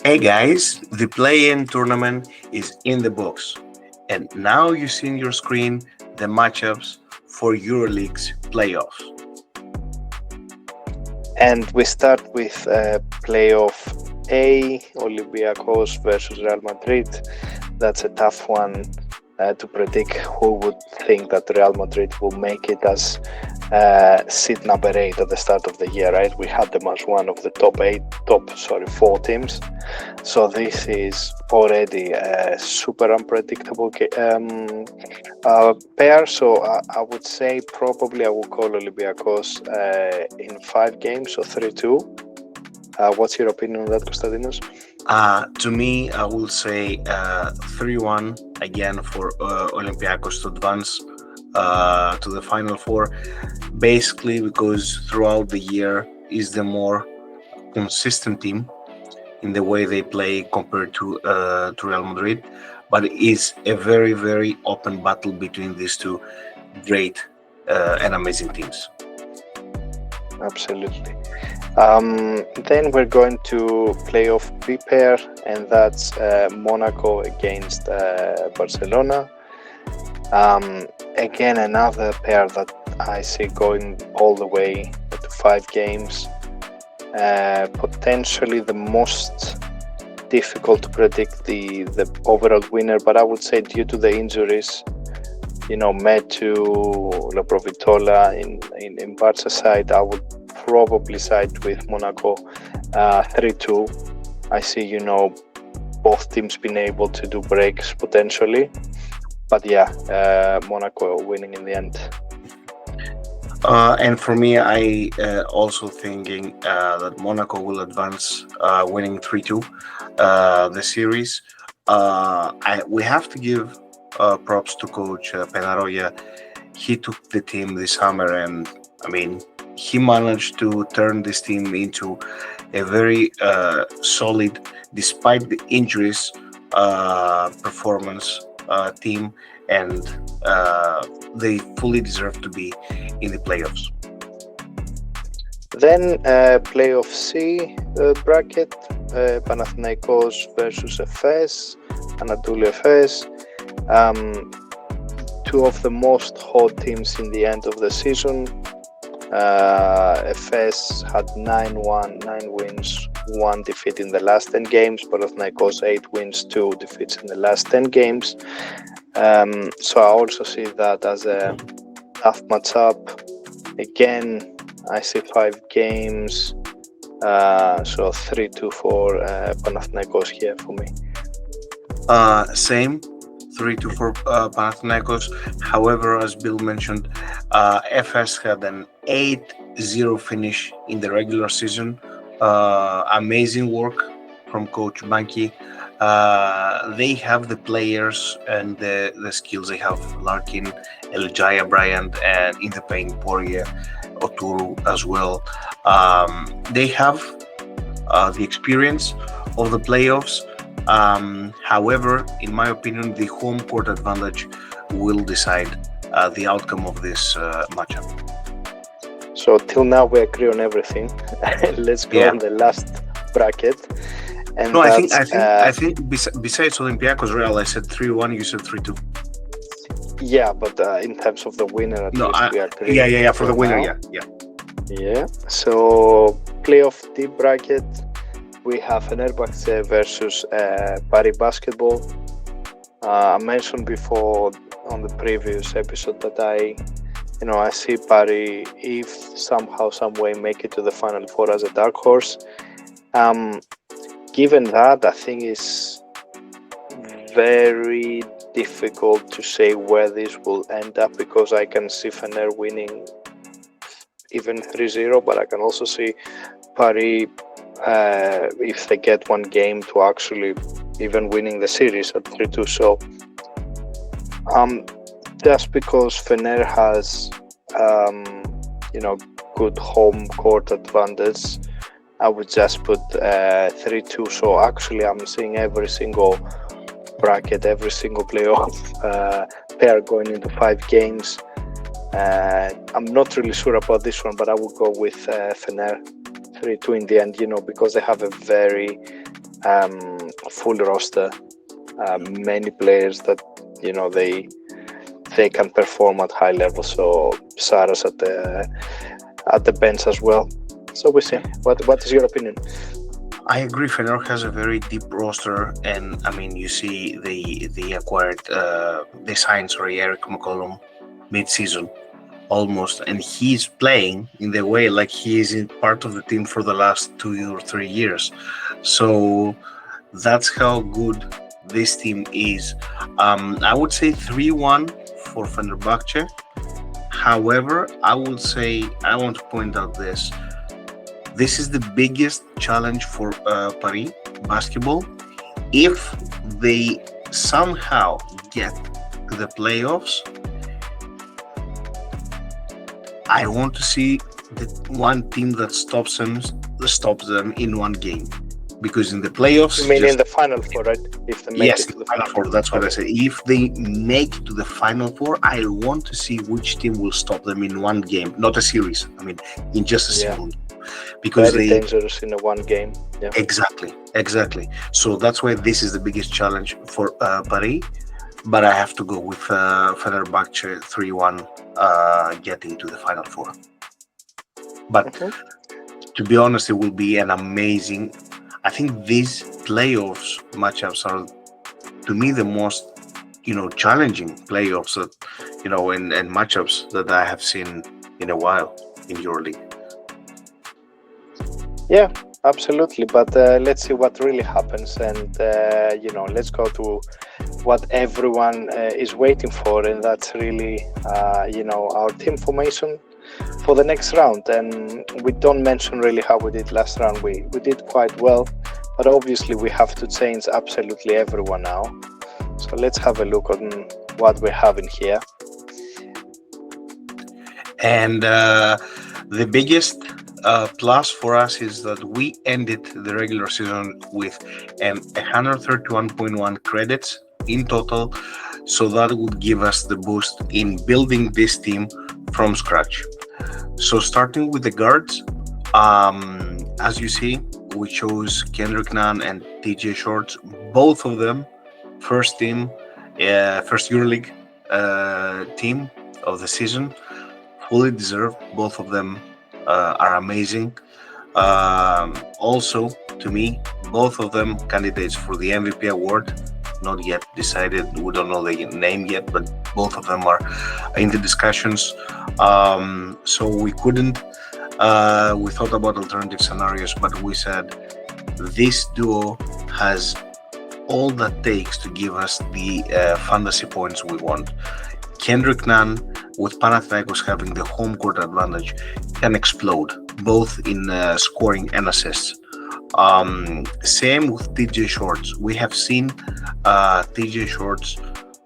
Hey guys, the play-in tournament is in the books, and now you see in your screen the matchups for Euroleague's playoffs. And we start with playoff A, Olympiacos versus Real Madrid. That's a tough one to predict. Who would think that Real Madrid will make it as seed number 8 at the start of the year, right? We had them as one of the top 4 teams. So this is already a super unpredictable pair. So I would say probably I will call Olympiacos in 5 games, so 3-2. What's your opinion on that, Konstantinos? To me, I will say 3-1 again for Olympiacos to advance to the Final Four, basically because throughout the year is the more consistent team in the way they play compared to Real Madrid, but it is a very, very open battle between these two great and amazing teams. Absolutely. Then we're going to playoff B pair, and that's Monaco against Barcelona. Again, another pair that I see going all the way to 5 games. Potentially the most difficult to predict the overall winner, but I would say due to the injuries, Metu, Loprovitola in Barca side, I would probably side with Monaco 3-2. I see, both teams being able to do breaks potentially. But yeah, Monaco winning in the end. And for me, I also thinking that Monaco will advance, winning 3-2 the series. We have to give props to Coach Penaroya. He took the team this summer, and he managed to turn this team into a very solid, despite the injuries, performance team, and they fully deserve to be in the playoffs. Then playoff C bracket, Panathinaikos versus Efes, Anadolu Efes. Two of the most hot teams in the end of the season. Efes had 9 wins, 1 defeat in the last 10 games. Panathinaikos 8 wins, 2 defeats in the last 10 games. So I also see that as a tough matchup. Again, I see 5 games, so 3-2 for Panathinaikos here for me. Same, 3-2 for Panathinaikos. However, as Bill mentioned, FS had an 8-0 finish in the regular season. Amazing work from Coach Banki. They have the players and the skills. They have Larkin, Elijah Bryant, and in the paint Poirier, Oturu as well. They have the experience of the playoffs. However, in my opinion, the home court advantage will decide the outcome of this matchup. So till now we agree on everything. Let's go on the last bracket. And no, I think besides Olympiacos Real, I said 3-1. You said 3-2. Yeah, but in terms of the winner, at least we agree. Yeah, for the winner, yeah. So playoff D bracket, we have Fenerbahce versus Paris Basketball. I mentioned before on the previous episode that I see Paris, if somehow, some way, make it to the Final Four as a dark horse. Given that, I think it's very difficult to say where this will end up, because I can see Fener winning even 3-0, but I can also see Paris, if they get one game, to actually even winning the series at 3-2. So just because Fener has good home court advantage, I would just put 3-2. So actually I'm seeing every single bracket, every single playoff pair going into 5 games. I'm not really sure about this one, but I will go with Fener 3-2 in the end, because they have a very full roster, many players that they can perform at high level. So Sarah's at the bench as well. So we see. What is your opinion? I agree. Fener has a very deep roster, and I mean, you see they acquired, they signed, Eric McCollum mid-season almost, and he's playing in the way like he is in part of the team for the last 2 or 3 years. So that's how good this team is. I would say 3-1 for Fenerbahce. However, I want to point out this. This is the biggest challenge for Paris basketball. If they somehow get to the playoffs, I want to see the one team that stops them in one game. Because in the playoffs, you mean in the final four, right? If they make yes, it to the final four. That's what I say. If they make it to the final four, I want to see which team will stop them in one game, not a series. I mean, in just a single game. Because very dangerous in a one game. Yeah. Exactly. So that's why this is the biggest challenge for Paris. But I have to go with Fenerbahce 3-1 getting to the final four. But to be honest, it will be an amazing. I think these playoffs matchups are, to me, the most challenging playoffs that and matchups that I have seen in a while in Euroleague. Yeah, absolutely. But let's see what really happens, and let's go to what everyone is waiting for, and that's really our team formation for the next round. And we don't mention really how we did last round. We did quite well, but obviously we have to change absolutely everyone now. So let's have a look on what we have in here. And the biggest plus for us is that we ended the regular season with 131.1 credits in total. So that would give us the boost in building this team from scratch. So starting with the guards, as you see, we chose Kendrick Nunn and TJ Shorts, both of them first Euroleague team of the season, fully deserved. Both of them are amazing. Also, to me, both of them candidates for the MVP award. Not yet decided. We don't know the name yet, but both of them are in the discussions. So we couldn't. We thought about alternative scenarios, but we said this duo has all that takes to give us the fantasy points we want. Kendrick Nunn, with Panathinaikos having the home court advantage, can explode both in scoring and assists. Same with TJ Shorts. We have seen TJ Shorts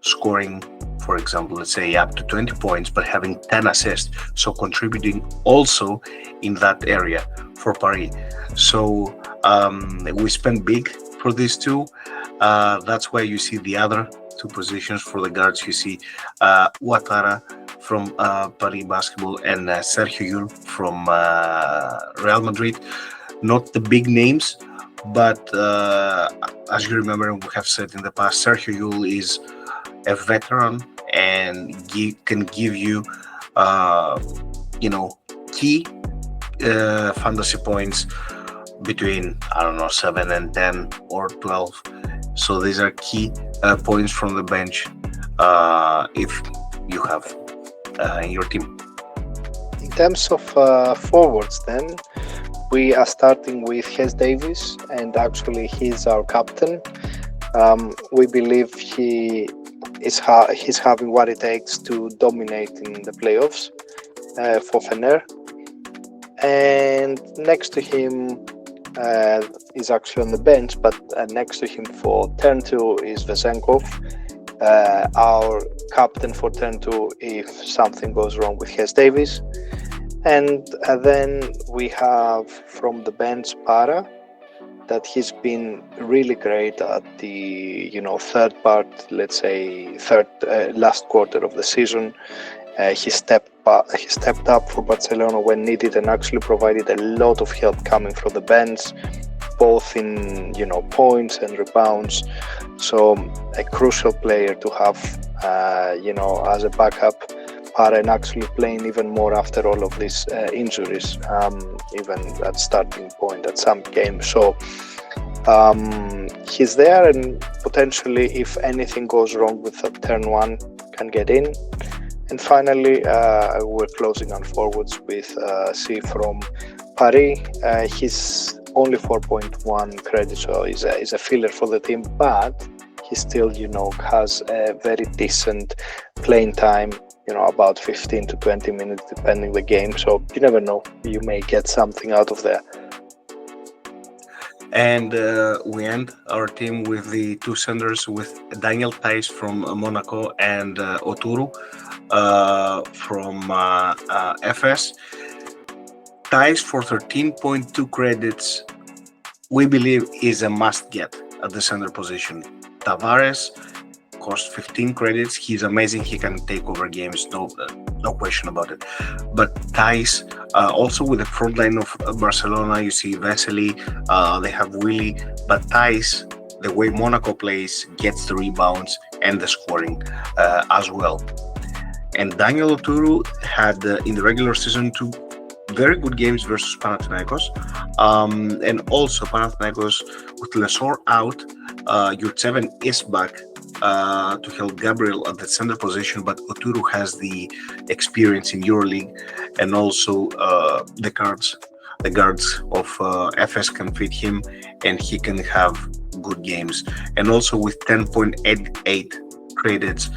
scoring, for example, let's say up to 20 points, but having 10 assists, so contributing also in that area for Paris. So we spent big for these two. That's why you see the other two positions for the guards. You see Ouattara from Paris Basketball and Sergio Yul from Real Madrid. Not the big names, but as you remember, we have said in the past, Sergio Yul is a veteran and can give you, key fantasy points between 7 and 10 or 12. So these are key points from the bench if you have in your team. In terms of forwards, then we are starting with Hes Davis, and actually he's our captain. We believe he's having what it takes to dominate in the playoffs for Fener. And next to him is actually on the bench, but next to him for turn 2 is Vesenkov, our captain for turn 2 if something goes wrong with Hes Davis. And then we have from the bench Para, that he's been really great at the third part, let's say last quarter of the season. He stepped but he stepped up for Barcelona when needed and actually provided a lot of help coming from the bench, both in points and rebounds. So a crucial player to have as a backup, and actually playing even more after all of these injuries, even at starting point at some games. So he's there, and potentially if anything goes wrong with turn one, can get in. And finally, we're closing on forwards with C from Paris. He's only 4.1 credit, so he's a filler for the team, but he still, has a very decent playing time, about 15 to 20 minutes, depending the game. So you never know, you may get something out of there. And we end our team with the two centers, with Daniel Thijs from Monaco and Oturu from FS. Thijs for 13.2 credits, we believe is a must get at the center position. Tavares cost 15 credits. He's amazing. He can take over games, no question about it. But Thijs, also with the front line of Barcelona, you see Vesely, they have Willy, but Thijs, the way Monaco plays, gets the rebounds and the scoring as well. And Daniel Oturu had in the regular season 2 very good games versus Panathinaikos, and also Panathinaikos with Lesor out, Yurtseven is back to help Gabriel at the center position, but Oturu has the experience in Euroleague, and also the guards of FS can fit him, and he can have good games. And also with 10.88 credits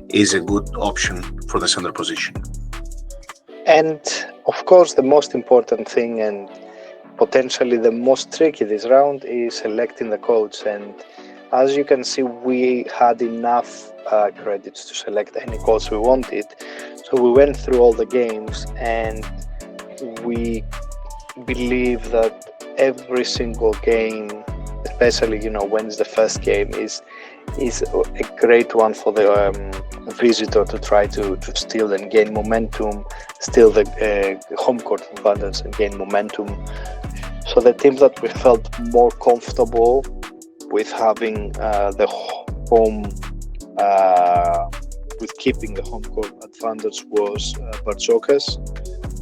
is a good option for the center position. And of course, the most important thing, and potentially the most tricky this round, is selecting the coach. And as you can see, we had enough credits to select any coach we wanted. So we went through all the games, and we believe that every single game, especially when it's the first game, is a great one for the visitor to try to steal and gain momentum, steal the home court advantage and gain momentum. So the teams that we felt more comfortable with having the home, with keeping the home court advantage, was Bartzokas.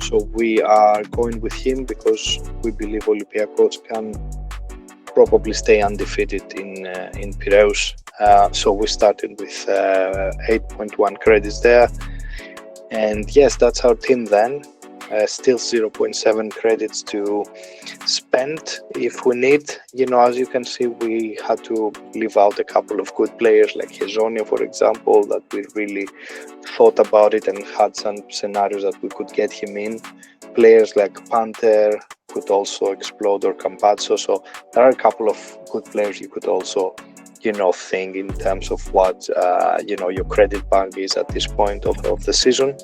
So we are going with him because we believe Olympiacos can probably stay undefeated in Piraeus. So we started with 8.1 credits there. And yes, that's our team then. Still 0.7 credits to spend if we need. As you can see, we had to leave out a couple of good players like Hezonio, for example, that we really thought about it and had some scenarios that we could get him in. Players like Panther could also explode, or Campazzo. So there are a couple of good players you could also think in terms of what your credit bank is at this point of the season.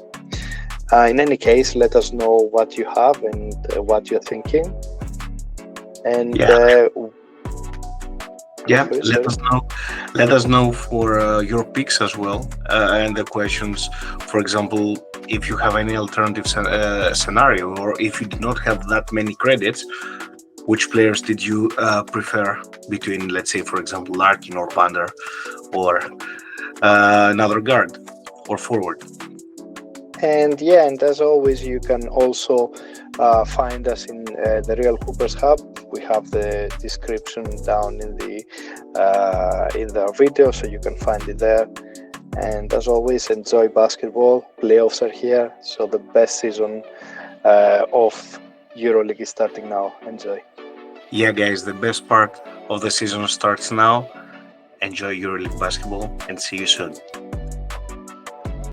In any case, let us know what you have and what you're thinking. And let us know for your picks as well, and the questions. For example, if you have any alternative scenario, or if you do not have that many credits, which players did you prefer between, let's say, for example, Larkin or Pander, or another guard or forward? And as always, you can also find us in the Real Hoopers Hub. We have the description down in the video, so you can find it there. And as always, enjoy basketball. Playoffs are here, so the best season of Euroleague is starting now. Enjoy. Yeah, guys, the best part of the season starts now. Enjoy Euroleague basketball, and see you soon.